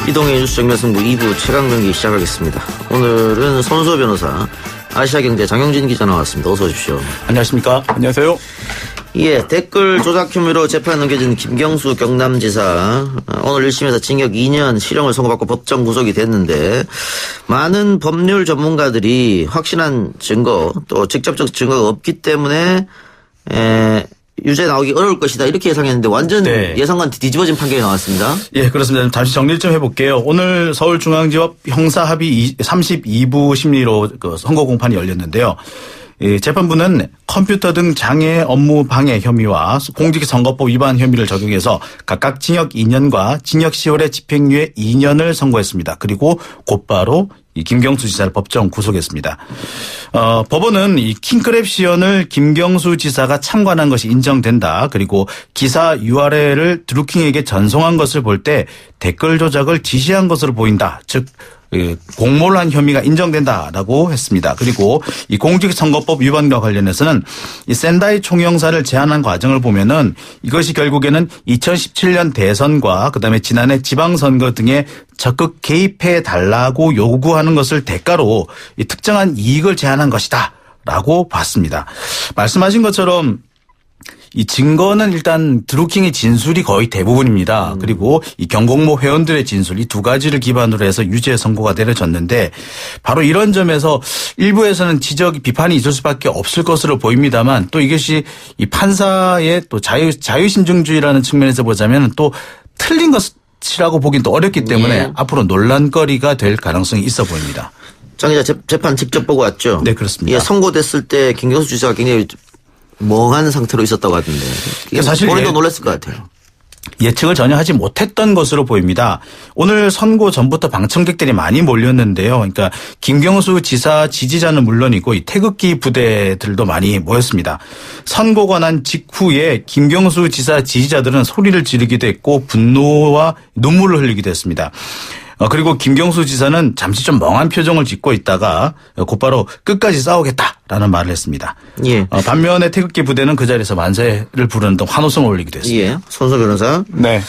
이동의 뉴스 정면승부 2부 최강 경기 시작하겠습니다. 오늘은 손수호 변호사, 아시아경제 장영진 기자 나왔습니다. 어서 오십시오. 안녕하십니까. 안녕하세요. 예, 댓글 조작 혐의로 재판에 넘겨진 김경수 경남지사, 오늘 1심에서 징역 2년 실형을 선고받고 법정 구속이 됐는데, 많은 법률 전문가들이 확실한 증거 또 직접적 증거가 없기 때문에 유죄 나오기 어려울 것이다 이렇게 예상했는데 완전 예상과는 뒤집어진 판결이 나왔습니다. 예, 그렇습니다. 잠시 정리를 좀 해볼게요. 오늘 서울중앙지법 형사합의 32부 심리로 그 선고 공판이 열렸는데요. 재판부는 컴퓨터 등 장애 업무 방해 혐의와 공직선거법 위반 혐의를 적용해서 각각 징역 2년과 징역 10월의 집행유예 2년을 선고했습니다. 그리고 곧바로 이 김경수 지사를 법정 구속했습니다. 법원은 이 킹크랩 시연을 김경수 지사가 참관한 것이 인정된다. 그리고 기사 URL을 드루킹에게 전송한 것을 볼 때 댓글 조작을 지시한 것으로 보인다. 즉 공모를 한 혐의가 인정된다라고 했습니다. 그리고 이 공직선거법 위반과 관련해서는 이 샌다이 총영사를 제안한 과정을 보면은 이것이 결국에는 2017년 대선과 그다음에 지난해 지방선거 등에 적극 개입해 달라고 요구하는 것을 대가로 이 특정한 이익을 제안한 것이다라고 봤습니다. 말씀하신 것처럼 이 증거는 일단 드루킹의 진술이 거의 대부분입니다. 그리고 이 경공모 회원들의 진술 이 두 가지를 기반으로 해서 유죄 선고가 내려졌는데 바로 이런 점에서 일부에서는 비판이 있을 수밖에 없을 것으로 보입니다만 또 이것이 이 판사의 또 자유신중주의라는 측면에서 보자면 또 틀린 것이라고 보긴 또 어렵기 때문에 앞으로 논란거리가 될 가능성이 있어 보입니다. 장 기자 재판 직접 보고 왔죠? 네, 그렇습니다. 예, 선고됐을 때 김경수 지사가 굉장히 멍한 상태로 있었다고 하던데. 사실 본인도 놀랐을 것 같아요. 예측을 전혀 하지 못했던 것으로 보입니다. 오늘 선고 전부터 방청객들이 많이 몰렸는데요. 그러니까 김경수 지사 지지자는 물론이고 이 태극기 부대들도 많이 모였습니다. 선고가 난 직후에 김경수 지사 지지자들은 소리를 지르기도 했고 분노와 눈물을 흘리기도 했습니다. 그리고 김경수 지사는 잠시 좀 멍한 표정을 짓고 있다가 곧바로 끝까지 싸우겠다라는 말을 했습니다. 예. 반면에 태극기 부대는 그 자리에서 만세를 부르는 등 환호성을 올리기도 했습니다. 예. 손수호 변호사. 네.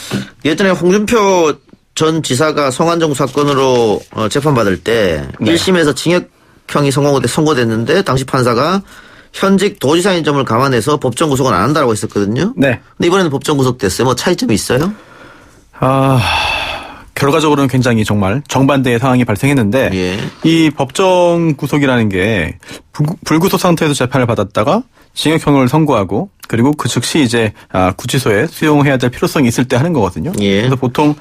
예전에 홍준표 전 지사가 성완종 사건으로 재판받을 때 1심에서 징역형이 선고됐는데 당시 판사가 현직 도지사인 점을 감안해서 법정 구속은 안 한다고 했었거든요. 네. 근데 이번에는 법정 구속됐어요. 뭐 차이점이 있어요? 결과적으로는 굉장히 정말 정반대의 상황이 발생했는데 이 법정 구속이라는 게 불구속 상태에서 재판을 받았다가 징역형을 선고하고 그리고 그 즉시 이제 구치소에 수용해야 될 필요성이 있을 때 하는 거거든요. 그래서 보통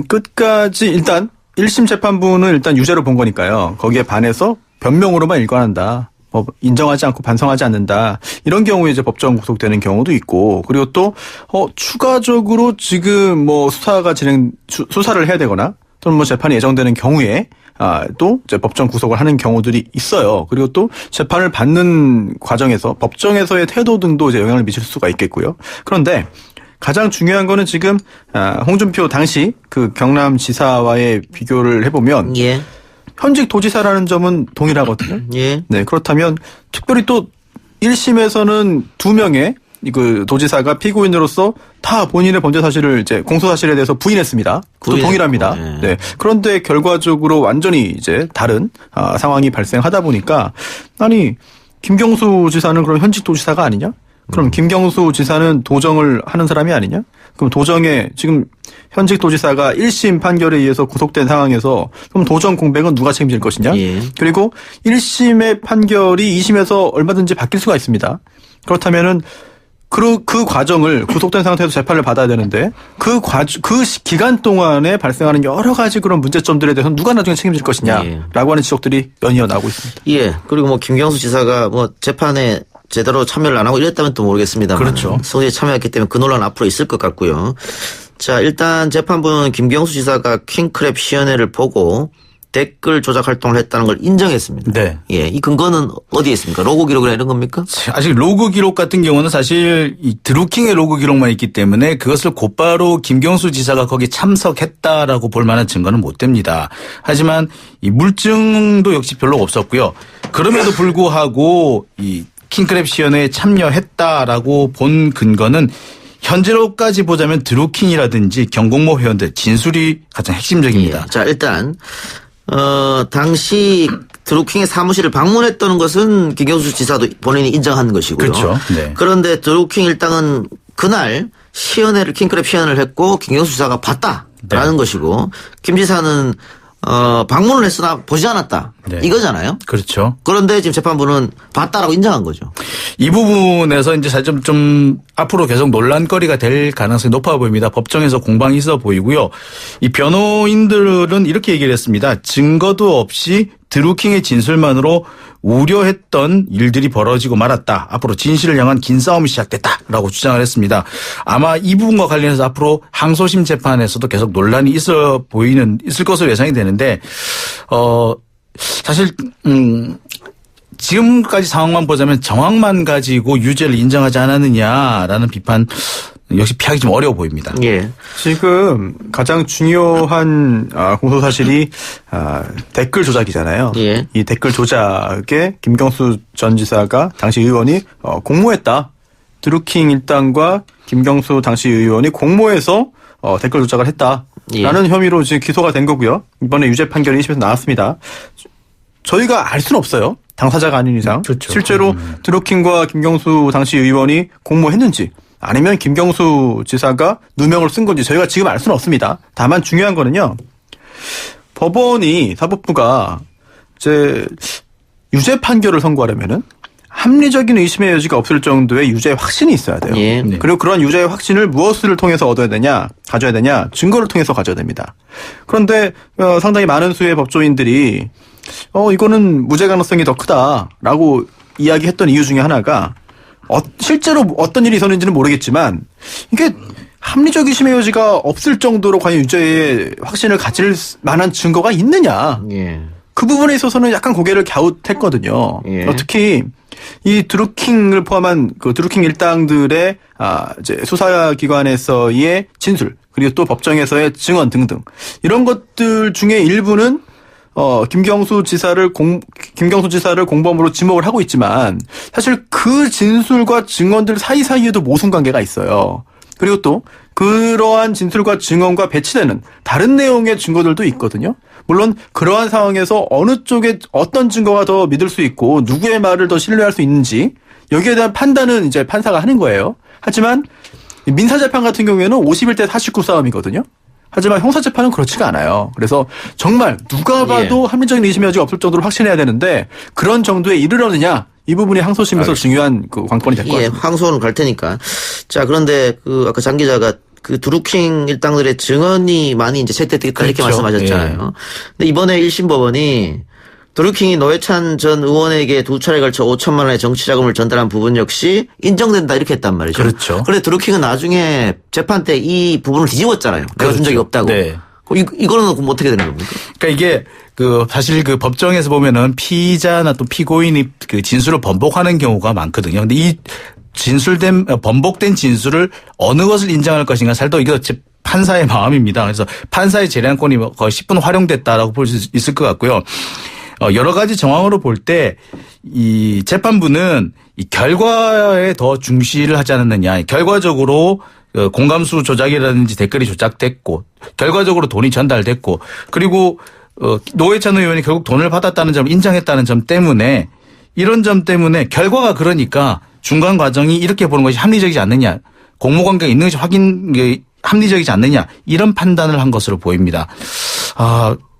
끝까지 일단 1심 재판부는 일단 유죄로 본 거니까요. 거기에 반해서 변명으로만 일관한다. 인정하지 않고 반성하지 않는다. 이런 경우에 이제 법정 구속되는 경우도 있고, 그리고 또, 추가적으로 지금 수사를 해야 되거나, 또는 뭐 재판이 예정되는 경우에, 또 이제 법정 구속을 하는 경우들이 있어요. 그리고 또 재판을 받는 과정에서 법정에서의 태도 등도 이제 영향을 미칠 수가 있겠고요. 그런데 가장 중요한 거는 지금, 홍준표 당시 그 경남지사와의 비교를 해보면, 현직 도지사라는 점은 동일하거든요. 네, 그렇다면 특별히 또 1심에서는 2명의 그 도지사가 피고인으로서 다 본인의 범죄 사실을 이제 공소 사실에 대해서 부인했습니다. 그것도 동일합니다. 네. 그런데 결과적으로 완전히 이제 다른 상황이 발생하다 보니까 아니 김경수 지사는 그럼 현직 도지사가 아니냐? 그럼 김경수 지사는 도정을 하는 사람이 아니냐? 그럼 도정에 지금 현직 도지사가 1심 판결에 의해서 구속된 상황에서 그럼 도정 공백은 누가 책임질 것이냐? 그리고 1심의 판결이 2심에서 얼마든지 바뀔 수가 있습니다. 그렇다면은 그 과정을 구속된 상태에서 재판을 받아야 되는데 그 기간 동안에 발생하는 여러 가지 그런 문제점들에 대해서는 누가 나중에 책임질 것이냐라고 하는 지적들이 연이어 나오고 있습니다. 예. 그리고 뭐 김경수 지사가 뭐 재판에 제대로 참여를 안 하고 이랬다면 또 모르겠습니다만. 그렇죠. 성실히 참여했기 때문에 그 논란 앞으로 있을 것 같고요. 자, 일단 재판부는 김경수 지사가 킹크랩 시연회를 보고 댓글 조작 활동을 했다는 걸 인정했습니다. 네. 예. 이 근거는 어디에 있습니까? 로그 기록이나 이런 겁니까? 아직 로그 기록 같은 경우는 사실 이 드루킹의 로그 기록만 있기 때문에 그것을 곧바로 김경수 지사가 거기 참석했다라고 볼 만한 증거는 못 됩니다. 하지만 이 물증도 역시 별로 없었고요. 그럼에도 불구하고 이 킹크랩 시연회에 참여했다라고 본 근거는 현재로까지 보자면 드루킹이라든지 경공모 회원들 진술이 가장 핵심적입니다. 자, 일단 당시 드루킹의 사무실을 방문했다는 것은 김경수 지사도 본인이 인정한 것이고요. 그렇죠. 네. 그런데 드루킹 일당은 그날 시연회를 킹크랩 시연을 했고 김경수 지사가 봤다라는 것이고 김 지사는 방문을 했으나 보지 않았다. 네. 이거잖아요. 그렇죠. 그런데 지금 재판부는 봤다라고 인정한 거죠. 이 부분에서 이제 사실 좀 앞으로 계속 논란거리가 될 가능성이 높아 보입니다. 법정에서 공방이 있어 보이고요. 이 변호인들은 이렇게 얘기를 했습니다. 증거도 없이 드루킹의 진술만으로 우려했던 일들이 벌어지고 말았다. 앞으로 진실을 향한 긴 싸움이 시작됐다라고 주장을 했습니다. 아마 이 부분과 관련해서 앞으로 항소심 재판에서도 계속 논란이 있을 것으로 예상이 되는데 사실 지금까지 상황만 보자면 정황만 가지고 유죄를 인정하지 않았느냐라는 비판 역시 피하기 좀 어려워 보입니다. 예. 지금 가장 중요한 공소 사실이 댓글 조작이잖아요. 예. 이 댓글 조작에 김경수 전 지사가 당시 의원이 공모했다. 드루킹 일당과 김경수 당시 의원이 공모해서 댓글 조작을 했다라는 혐의로 지금 기소가 된 거고요. 이번에 유죄 판결이 1심에서 나왔습니다. 저희가 알 수는 없어요. 당사자가 아닌 이상. 그렇죠. 실제로 드루킹과 김경수 당시 의원이 공모했는지 아니면 김경수 지사가 누명을 쓴 건지 저희가 지금 알 수는 없습니다. 다만 중요한 거는요. 법원이 사법부가 이제 유죄 판결을 선고하려면은 합리적인 의심의 여지가 없을 정도의 유죄 확신이 있어야 돼요. 예. 네. 그리고 그런 유죄의 확신을 무엇을 통해서 얻어야 되냐, 가져야 되냐, 증거를 통해서 가져야 됩니다. 그런데 상당히 많은 수의 법조인들이 이거는 무죄 가능성이 더 크다라고 이야기했던 이유 중에 하나가 실제로 어떤 일이 있었는지는 모르겠지만 이게 합리적 의심의 여지가 없을 정도로 과연 유죄의 확신을 가질 만한 증거가 있느냐. 예. 그 부분에 있어서는 약간 고개를 갸웃했거든요. 예. 특히 이 드루킹을 포함한 그 드루킹 일당들의 이제 수사기관에서의 진술 그리고 또 법정에서의 증언 등등 이런 것들 중에 일부는 김경수 지사를 공범으로 지목을 하고 있지만 사실 그 진술과 증언들 사이사이에도 모순 관계가 있어요. 그리고 또 그러한 진술과 증언과 배치되는 다른 내용의 증거들도 있거든요. 물론 그러한 상황에서 어느 쪽에 어떤 증거가 더 믿을 수 있고 누구의 말을 더 신뢰할 수 있는지 여기에 대한 판단은 이제 판사가 하는 거예요. 하지만 민사재판 같은 경우에는 51대 49 싸움이거든요. 하지만 형사재판은 그렇지가 않아요. 그래서 정말 누가 봐도 합리적인 의심의 여지가 없을 정도로 확신해야 되는데 그런 정도에 이르려느냐 이 부분이 항소심에서 중요한 그 관건이 될 것 같습니다. 예, 항소는 갈 테니까. 자, 그런데 아까 장 기자가 그 드루킹 일당들의 증언이 많이 이제 채택됐다 이렇게 그렇죠. 말씀하셨잖아요. 예. 근데 이번에 1심 법원이 드루킹이 노회찬 전 의원에게 2차례에 걸쳐 5천만 원의 정치 자금을 전달한 부분 역시 인정된다 이렇게 했단 말이죠. 그렇죠. 그런데 드루킹은 나중에 재판 때 이 부분을 뒤집었잖아요. 내가 준 적이 없다고. 네. 이거는 그럼 어떻게 되는 겁니까? 그러니까 이게 사실 그 법정에서 보면은 피의자나 또 피고인이 그 진술을 번복하는 경우가 많거든요. 근데 이 번복된 진술을 어느 것을 인정할 것인가 사실 또 이거 판사의 마음입니다. 그래서 판사의 재량권이 거의 10분 활용됐다라고 볼 수 있을 것 같고요. 여러 가지 정황으로 볼 때 이 재판부는 이 결과에 더 중시를 하지 않았느냐. 결과적으로 공감수 조작이라든지 댓글이 조작됐고 결과적으로 돈이 전달됐고 그리고 노회찬 의원이 결국 돈을 받았다는 점을 인정했다는 점 때문에 이런 점 때문에 결과가 그러니까 중간 과정이 이렇게 보는 것이 합리적이지 않느냐. 공모관계가 있는 것이 합리적이지 않느냐. 이런 판단을 한 것으로 보입니다.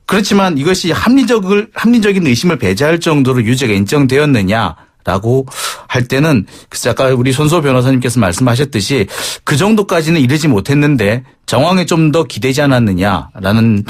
그렇지만 이것이 합리적인 의심을 배제할 정도로 유죄가 인정되었느냐라고 할 때는 글쎄 아까 우리 손소 변호사님께서 말씀하셨듯이 그 정도까지는 이르지 못했는데 정황에 좀 더 기대지 않았느냐라는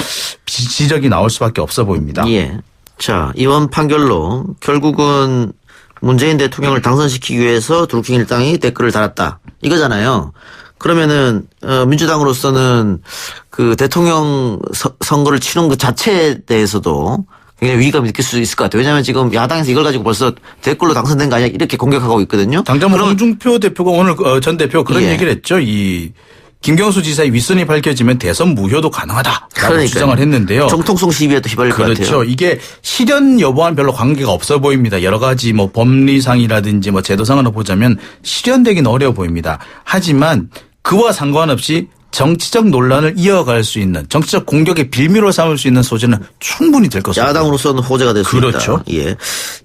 지적이 나올 수밖에 없어 보입니다. 예. 자, 이번 판결로 결국은 문재인 대통령을 당선시키기 위해서 드루킹 일당이 댓글을 달았다. 이거잖아요. 그러면은 민주당으로서는 그 대통령 선거를 치른 것 자체에 대해서도 굉장히 위기감을 느낄 수 있을 것 같아요. 왜냐하면 지금 야당에서 이걸 가지고 벌써 댓글로 당선된 거 아니야 이렇게 공격하고 있거든요. 당장 홍준표 대표가 오늘 전 대표 그런 얘기를 했죠. 이 김경수 지사의 윗선이 밝혀지면 대선 무효도 가능하다라고 주장을 했는데요. 정통성 시비에도 휘발릴 것 같아요. 그렇죠. 이게 실현 여부와는 별로 관계가 없어 보입니다. 여러 가지 법리상이라든지 제도상으로 보자면 실현되기는 어려워 보입니다. 하지만 그와 상관없이 정치적 논란을 이어갈 수 있는 정치적 공격의 빌미로 삼을 수 있는 소지는 충분히 될 것입니다. 야당으로서는 호재가 될 수 그렇죠. 있다. 예.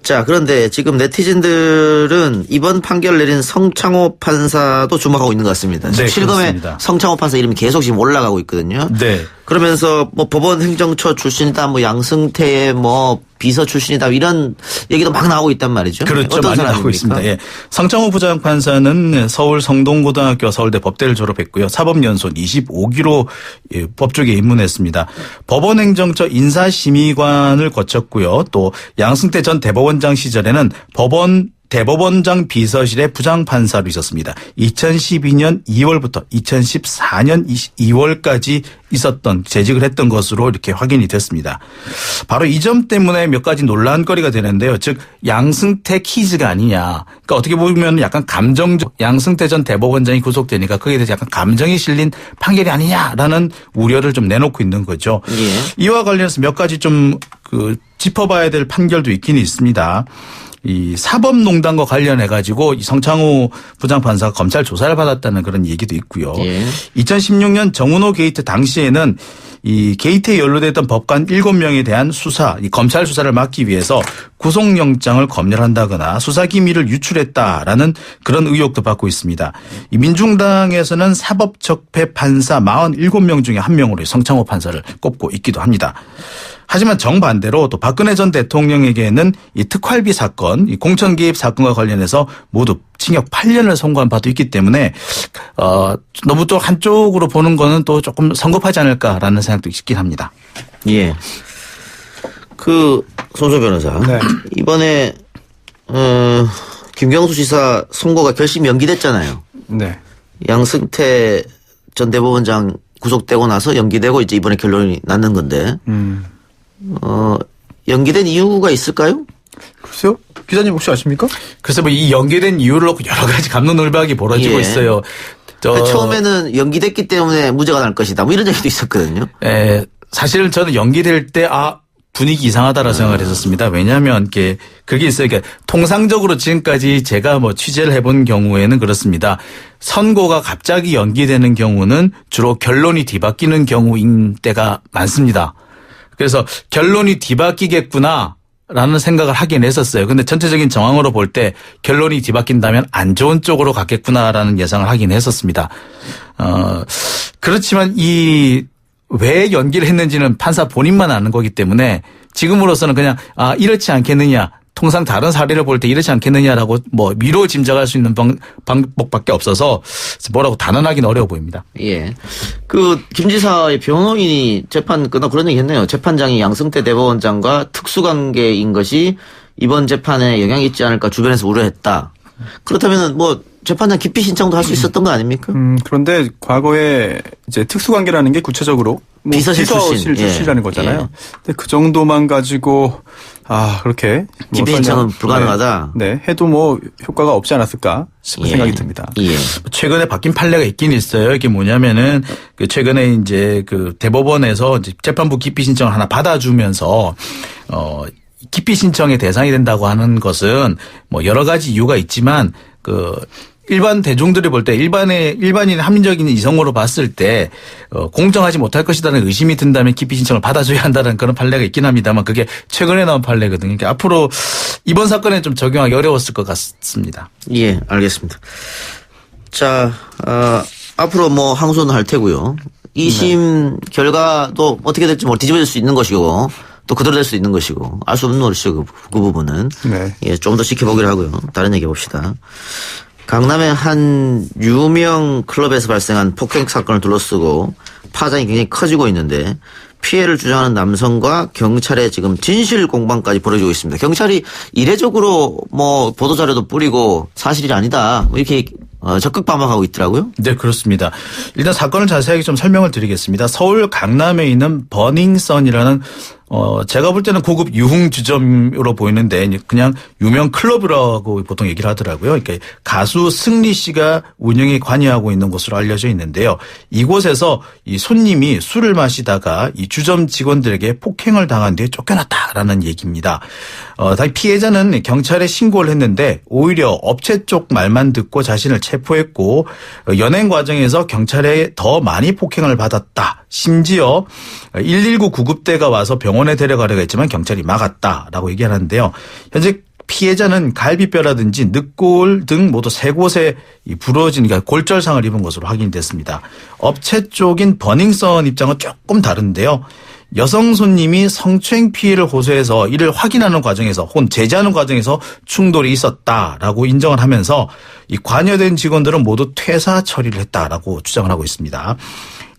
자, 그런데 지금 네티즌들은 이번 판결 내린 성창호 판사도 주목하고 있는 것 같습니다. 네, 실검에 그렇습니다. 성창호 판사 이름이 계속 지금 올라가고 있거든요. 네. 그러면서 뭐 법원 행정처 출신이다, 뭐 양승태의 뭐 비서 출신이다 이런 얘기도 막 나오고 있단 말이죠. 그렇죠. 어떤 많이 나오고 사람입니까? 있습니다. 예. 성창호 부장판사는 서울 성동고등학교 서울대 법대를 졸업했고요. 사법연수원 25기로 법조계에 입문했습니다. 법원행정처 인사심의관을 거쳤고요. 또 양승태 전 대법원장 시절에는 대법원장 비서실의 부장판사로 있었습니다. 2012년 2월부터 2014년 2월까지 재직을 했던 것으로 이렇게 확인이 됐습니다. 바로 이 점 때문에 몇 가지 논란거리가 되는데요. 즉 양승태 키즈가 아니냐. 그러니까 어떻게 보면 약간 양승태 전 대법원장이 구속되니까 거기에 대해서 약간 감정이 실린 판결이 아니냐라는 우려를 좀 내놓고 있는 거죠. 예. 이와 관련해서 몇 가지 좀 짚어봐야 될 판결도 있긴 있습니다. 이 사법농단과 관련해 가지고 이 성창호 부장판사가 검찰 조사를 받았다는 그런 얘기도 있고요. 예. 2016년 정은호 게이트 당시에는 이 게이트에 연루됐던 법관 7명에 대한 수사, 이 검찰 수사를 막기 위해서 구속영장을 검열한다거나 수사기밀을 유출했다라는 그런 의혹도 받고 있습니다. 이 민중당에서는 사법적폐 판사 47명 중에 한 명으로 성창호 판사를 꼽고 있기도 합니다. 하지만 정반대로 또 박근혜 전 대통령에게는 이 특활비 사건, 이 공천 개입 사건과 관련해서 모두 징역 8년을 선고한 바도 있기 때문에 너무 또 한쪽으로 보는 거는 또 조금 성급하지 않을까라는 생각도 있긴 합니다. 예. 손소 변호사. 네. 이번에 김경수 지사 선고가 결심 연기됐잖아요. 네. 양승태 전 대법원장 구속되고 나서 연기되고 이제 이번에 결론이 났는 건데. 연기된 이유가 있을까요? 글쎄요. 기자님 혹시 아십니까? 그래서 뭐 이 연기된 이유를 놓고 여러 가지 갑론을박이 벌어지고 예. 있어요. 처음에는 연기됐기 때문에 무죄가 날 것이다. 뭐 이런 얘기도 있었거든요. 사실은 저는 연기될 때 분위기 이상하다라고 생각을 했었습니다. 왜냐하면 그게 있어요. 그러니까 통상적으로 지금까지 제가 뭐 취재를 해본 경우에는 그렇습니다. 선고가 갑자기 연기되는 경우는 주로 결론이 뒤바뀌는 경우인 때가 많습니다. 그래서 결론이 뒤바뀌겠구나라는 생각을 하긴 했었어요. 근데 전체적인 정황으로 볼 때 결론이 뒤바뀐다면 안 좋은 쪽으로 갔겠구나라는 예상을 하긴 했었습니다. 그렇지만 왜 연기를 했는지는 판사 본인만 아는 거기 때문에 지금으로서는 그냥 이렇지 않겠느냐. 통상 다른 사례를 볼 때 이렇지 않겠느냐라고 뭐 미로 짐작할 수 있는 방법밖에 없어서 뭐라고 단언하기는 어려워 보입니다. 예. 김 지사의 변호인이 재판 끝나고 그런 얘기 했네요. 재판장이 양승태 대법원장과 특수관계인 것이 이번 재판에 영향이 있지 않을까 주변에서 우려했다. 그렇다면 뭐 재판장 기피 신청도 할 수 있었던 거 아닙니까? 그런데 과거에 이제 특수관계라는 게 구체적으로 비서실 출신이라는 예. 거잖아요. 예. 근데 그 정도만 가지고 그렇게 기피 신청은 불가능하다. 네, 해도 뭐 효과가 없지 않았을까 싶은 생각이 듭니다. 예. 최근에 바뀐 판례가 있긴 있어요. 이게 뭐냐면은 최근에 이제 대법원에서 이제 재판부 기피 신청을 하나 받아주면서 기피 신청의 대상이 된다고 하는 것은 뭐 여러 가지 이유가 있지만 일반 대중들이 볼 때 일반인 합리적인 이성으로 봤을 때 공정하지 못할 것이라는 의심이 든다면 기피 신청을 받아줘야 한다는 그런 판례가 있긴 합니다만 그게 최근에 나온 판례거든요. 그러니까 앞으로 이번 사건에 좀 적용하기 어려웠을 것 같습니다. 예, 알겠습니다. 자, 앞으로 뭐 항소는 할 테고요. 2심 결과도 어떻게 될지 뒤집어질 수 있는 것이고 또 그대로 될 수 있는 것이고 알 수 없는 것이고 그 부분은 네. 예, 좀 더 지켜보기로 하고요. 다른 얘기 봅시다. 강남의 한 유명 클럽에서 발생한 폭행 사건을 둘러쓰고 파장이 굉장히 커지고 있는데 피해를 주장하는 남성과 경찰의 지금 진실 공방까지 벌어지고 있습니다. 경찰이 이례적으로 뭐 보도자료도 뿌리고 사실이 아니다 이렇게 적극 반박하고 있더라고요. 네, 그렇습니다. 일단 사건을 자세하게 좀 설명을 드리겠습니다. 서울 강남에 있는 버닝썬이라는 제가 볼 때는 고급 유흥주점으로 보이는데 그냥 유명 클럽이라고 보통 얘기를 하더라고요. 그러니까 가수 승리 씨가 운영에 관여하고 있는 곳으로 알려져 있는데요. 이곳에서 이 손님이 술을 마시다가 이 주점 직원들에게 폭행을 당한 뒤에 쫓겨났다라는 얘기입니다. 피해자는 경찰에 신고를 했는데 오히려 업체 쪽 말만 듣고 자신을 체포했고 연행 과정에서 경찰에 더 많이 폭행을 받았다. 심지어 119 구급대가 와서 병원에 데려가려고 했지만 경찰이 막았다라고 얘기하는데요. 현재 피해자는 갈비뼈라든지 늑골 등 모두 3곳에 부러진 그러니까 골절상을 입은 것으로 확인이 됐습니다. 업체 쪽인 버닝썬 입장은 조금 다른데요. 여성 손님이 성추행 피해를 호소해서 이를 확인하는 과정에서 혹은 제지하는 과정에서 충돌이 있었다라고 인정을 하면서 이 관여된 직원들은 모두 퇴사 처리를 했다라고 주장을 하고 있습니다.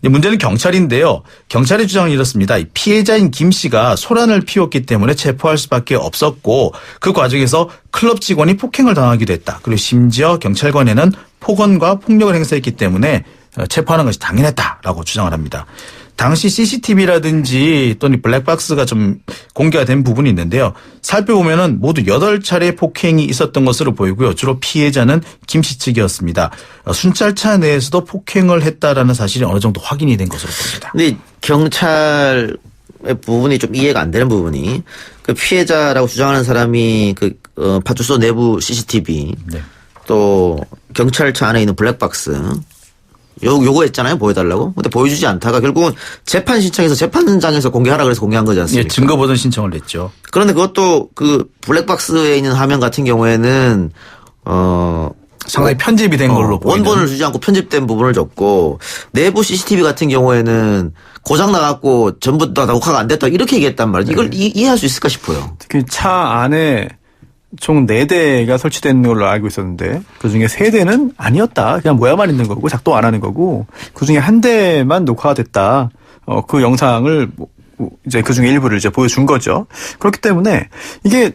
문제는 경찰인데요. 경찰의 주장은 이렇습니다. 피해자인 김 씨가 소란을 피웠기 때문에 체포할 수밖에 없었고 그 과정에서 클럽 직원이 폭행을 당하기도 했다. 그리고 심지어 경찰관에는 폭언과 폭력을 행사했기 때문에 체포하는 것이 당연했다라고 주장을 합니다. 당시 CCTV라든지 또는 블랙박스가 좀 공개가 된 부분이 있는데요. 살펴보면은 모두 8차례 폭행이 있었던 것으로 보이고요. 주로 피해자는 김 씨 측이었습니다. 순찰차 내에서도 폭행을 했다라는 사실이 어느 정도 확인이 된 것으로 보입니다. 근데 경찰의 부분이 좀 이해가 안 되는 부분이 그 피해자라고 주장하는 사람이 파출소 내부 CCTV 네. 또 경찰차 안에 있는 블랙박스 요거 했잖아요. 보여달라고. 근데 보여주지 않다가 결국은 재판 신청해서 재판장에서 공개하라 그래서 공개한 거지 않습니까? 예, 증거 보전 신청을 냈죠. 그런데 그것도 그 블랙박스에 있는 화면 같은 경우에는 상당히 편집이 된 걸로 보이는. 원본을 주지 않고 편집된 부분을 줬고 내부 CCTV 같은 경우에는 고장 나갖고 전부 다 녹화가 안 됐다 이렇게 얘기했단 말이죠. 이걸 이해할 수 있을까 싶어요. 특히 차 안에 총 4대가 설치된 걸로 알고 있었는데 그중에 3대는 아니었다. 그냥 모양만 있는 거고 작동 안 하는 거고 그중에 1대만 녹화가 됐다. 그 영상을 이제 그중에 일부를 이제 보여준 거죠. 그렇기 때문에 이게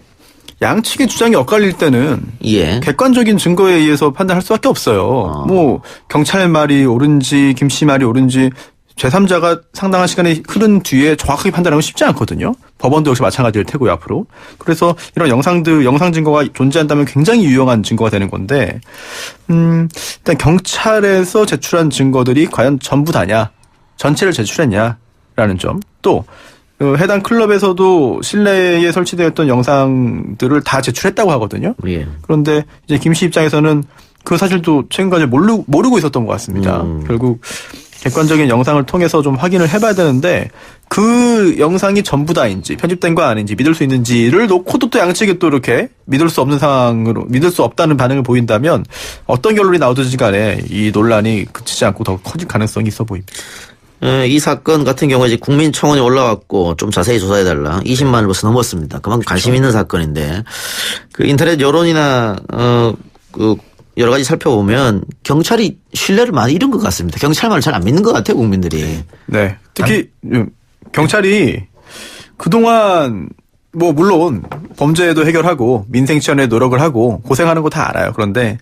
양측의 주장이 엇갈릴 때는 예. 객관적인 증거에 의해서 판단할 수밖에 없어요. 뭐 경찰 말이 옳은지 김 씨 말이 옳은지 제3자가 상당한 시간이 흐른 뒤에 정확하게 판단하기 쉽지 않거든요. 법원도 역시 마찬가지일 테고요, 앞으로. 그래서 이런 영상 증거가 존재한다면 굉장히 유용한 증거가 되는 건데, 일단 경찰에서 제출한 증거들이 과연 전부 다냐, 전체를 제출했냐라는 점, 또 해당 클럽에서도 실내에 설치되었던 영상들을 다 제출했다고 하거든요. 예. 그런데 이제 김 씨 입장에서는 그 사실도 최근까지 모르고 있었던 것 같습니다. 결국 객관적인 영상을 통해서 좀 확인을 해봐야 되는데 그 영상이 전부 다인지 편집된 거 아닌지 믿을 수 있는지를 놓고도 또 양측이 또 이렇게 믿을 수 없는 상황으로 믿을 수 없다는 반응을 보인다면 어떤 결론이 나오든지 간에 이 논란이 그치지 않고 더 커질 가능성이 있어 보입니다. 이 사건 같은 경우에 이제 국민청원이 올라왔고 좀 자세히 조사해달라. 20만을 벌써 넘었습니다. 그만큼 관심 있는 사건인데 그 인터넷 여론이나 여러 가지 살펴보면 경찰이 신뢰를 많이 잃은 것 같습니다. 경찰 말을 잘 안 믿는 것 같아요, 국민들이. 네. 특히 경찰이 그동안 뭐 물론 범죄도 해결하고 민생 치안에 노력을 하고 고생하는 거 다 알아요. 그런데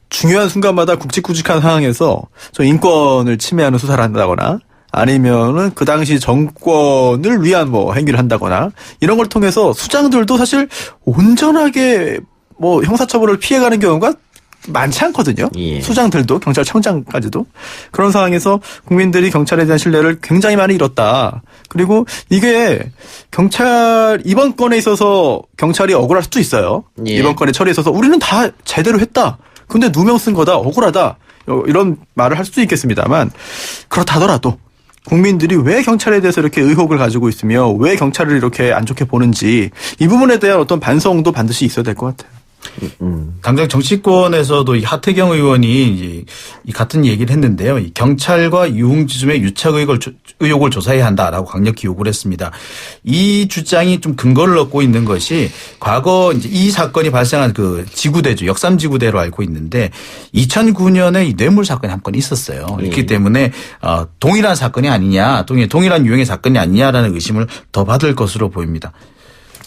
중요한 순간마다 굵직굵직한 상황에서 저 인권을 침해하는 수사를 한다거나 아니면은 그 당시 정권을 위한 뭐 행위를 한다거나 이런 걸 통해서 수장들도 사실 온전하게 뭐 형사처벌을 피해가는 경우가 많지 않거든요. 예. 수장들도 경찰청장까지도. 그런 상황에서 국민들이 경찰에 대한 신뢰를 굉장히 많이 잃었다. 그리고 이게 경찰 이번 건에 있어서 경찰이 억울할 수도 있어요. 예. 이번 건에 처리에 있어서 우리는 다 제대로 했다. 근데 누명 쓴 거다. 억울하다. 이런 말을 할 수도 있겠습니다만 그렇다더라도 국민들이 왜 경찰에 대해서 이렇게 의혹을 가지고 있으며 왜 경찰을 이렇게 안 좋게 보는지 이 부분에 대한 어떤 반성도 반드시 있어야 될 것 같아요. 당장 정치권에서도 이 하태경 의원이 이제 이 같은 얘기를 했는데요. 이 경찰과 유흥주점의 유착 의혹을 조사해야 한다라고 강력히 요구를 했습니다. 이 주장이 좀 근거를 얻고 있는 것이 과거 이제 이 사건이 발생한 그 지구대죠. 역삼지구대로 알고 있는데 2009년에 이 뇌물 사건이 한 건 있었어요. 그렇기 때문에 동일한 사건이 아니냐, 동일한 유형의 사건이 아니냐라는 의심을 더 받을 것으로 보입니다.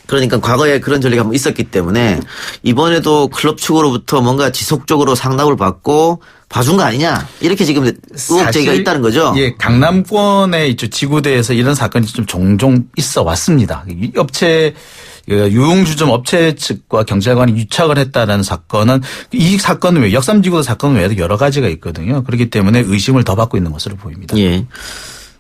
그러니까 과거에 그런 전례가 한번 있었기 때문에 이번에도 클럽 측으로부터 뭔가 지속적으로 상납을 받고 봐준 거 아니냐 이렇게 지금 의혹 제기가 있다는 거죠. 예, 강남권의 지구대에서 이런 사건이 좀 종종 있어 왔습니다. 이 업체 유흥주점 업체 측과 경찰관이 유착을 했다는 사건은 이 사건은 왜 역삼지구도 사건은 외에도 여러 가지가 있거든요. 그렇기 때문에 의심을 더 받고 있는 것으로 보입니다. 예.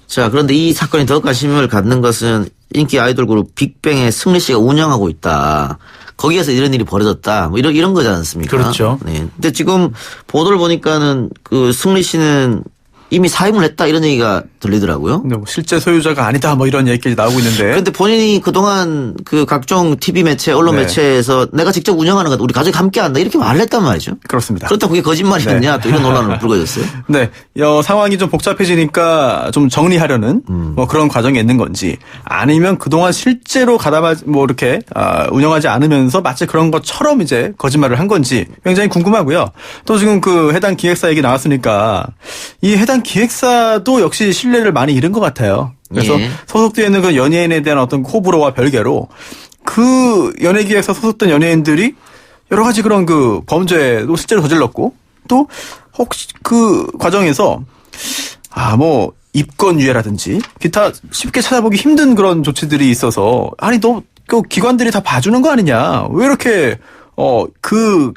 자, 그런데 이 사건이 더 관심을 갖는 것은 인기 아이돌 그룹 빅뱅의 승리 씨가 운영하고 있다. 거기에서 이런 일이 벌어졌다. 뭐 이런 거지 않습니까? 그렇죠. 네. 근데 지금 보도를 보니까는 그 승리 씨는 이미 사임을 했다 이런 얘기가 들리더라고요. 근데 뭐 실제 소유자가 아니다 뭐 이런 얘기까지 나오고 있는데. 그런데 본인이 그동안 그 각종 TV 매체, 언론 네. 매체에서 내가 직접 운영하는 것, 우리 가족이 함께 한다 이렇게 말을 했단 말이죠. 그렇습니다. 그렇다고 그게 거짓말이었냐 또 이런 논란을 불거졌어요. 네. 상황이 좀 복잡해지니까 좀 정리하려는 뭐 그런 과정이 있는 건지 아니면 그동안 실제로 뭐 이렇게 운영하지 않으면서 마치 그런 것처럼 이제 거짓말을 한 건지 굉장히 궁금하고요. 또 지금 그 해당 기획사 얘기 나왔으니까 이 해당 기획사도 역시 신뢰를 많이 잃은 것 같아요. 그래서 예. 소속되어 있는 그 연예인에 대한 어떤 호불호와 별개로 그 연예기획사 소속된 연예인들이 여러 가지 그런 그 범죄도 실제로 저질렀고 또 혹시 그 과정에서 뭐 입건유예라든지 기타 쉽게 찾아보기 힘든 그런 조치들이 있어서 아니 너 그 기관들이 다 봐주는 거 아니냐 왜 이렇게 그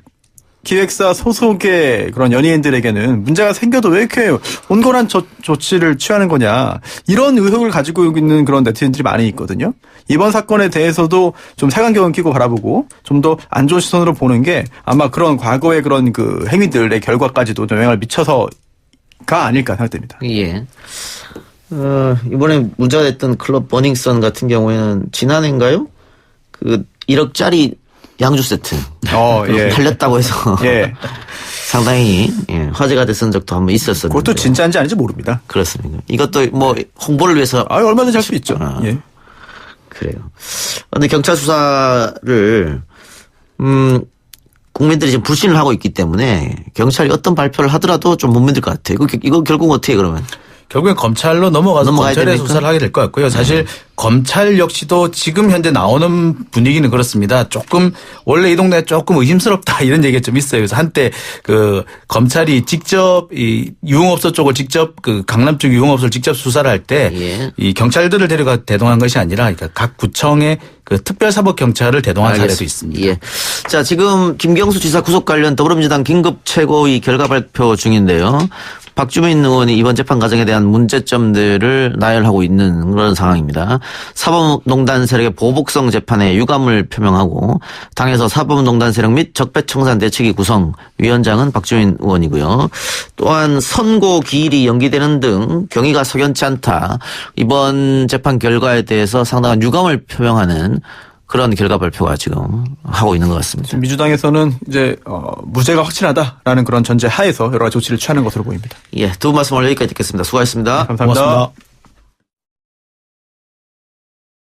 기획사 소속의 그런 연예인들에게는 문제가 생겨도 왜 이렇게 온건한 조치를 취하는 거냐 이런 의혹을 가지고 있는 그런 네티즌들이 많이 있거든요. 이번 사건에 대해서도 좀 색안경을 끼고 바라보고 좀 더 안 좋은 시선으로 보는 게 아마 그런 과거의 그런 그 행위들의 결과까지도 좀 영향을 미쳐서가 아닐까 생각됩니다. 예. 이번에 문제가 됐던 클럽 버닝썬 같은 경우에는 지난해인가요? 그 1억짜리 양주 세트. 예. 팔렸다고 해서. 예. 상당히 화제가 됐던 적도 한번 있었었는데. 그것도 진짜인지 아닌지 모릅니다. 그렇습니다. 이것도 뭐 홍보를 위해서. 얼마든지 할 수 있죠. 예. 그래요. 근데 경찰 수사를 국민들이 지금 불신을 하고 있기 때문에 경찰이 어떤 발표를 하더라도 좀 못 믿을 것 같아요. 이거 결국 어떻게 그러면? 결국엔 검찰로 넘어가서 검찰에 됩니까? 수사를 하게 될 것 같고요. 사실 검찰 역시도 지금 현재 나오는 분위기는 그렇습니다. 조금 원래 이 동네에 조금 의심스럽다 이런 얘기가 좀 있어요. 그래서 한때 그 검찰이 직접 이 유흥업소 쪽을 직접 그 강남 쪽 유흥업소를 직접 수사를 할 때 이 경찰들을 데려가 대동한 것이 아니라 그러니까 각 구청의 그 특별사법 경찰을 대동한 사례도 있습니다. 예. 자, 지금 김경수 지사 구속 관련 더불어민주당 긴급 최고위 결과 발표 중인데요. 박주민 의원이 이번 재판 과정에 대한 문제점들을 나열하고 있는 그런 상황입니다. 사법농단 세력의 보복성 재판에 유감을 표명하고 당에서 사법농단 세력 및 적폐청산 대책위 구성 위원장은 박주민 의원이고요. 또한 선고 기일이 연기되는 등 경위가 석연치 않다. 이번 재판 결과에 대해서 상당한 유감을 표명하는 그런 결과 발표가 지금 하고 있는 것 같습니다. 민주당에서는 이제 무죄가 확실하다라는 그런 전제 하에서 여러 가지 조치를 취하는 것으로 보입니다. 예, 두 분 말씀 오늘 여기까지 듣겠습니다. 수고하셨습니다. 감사합니다. 고맙습니다.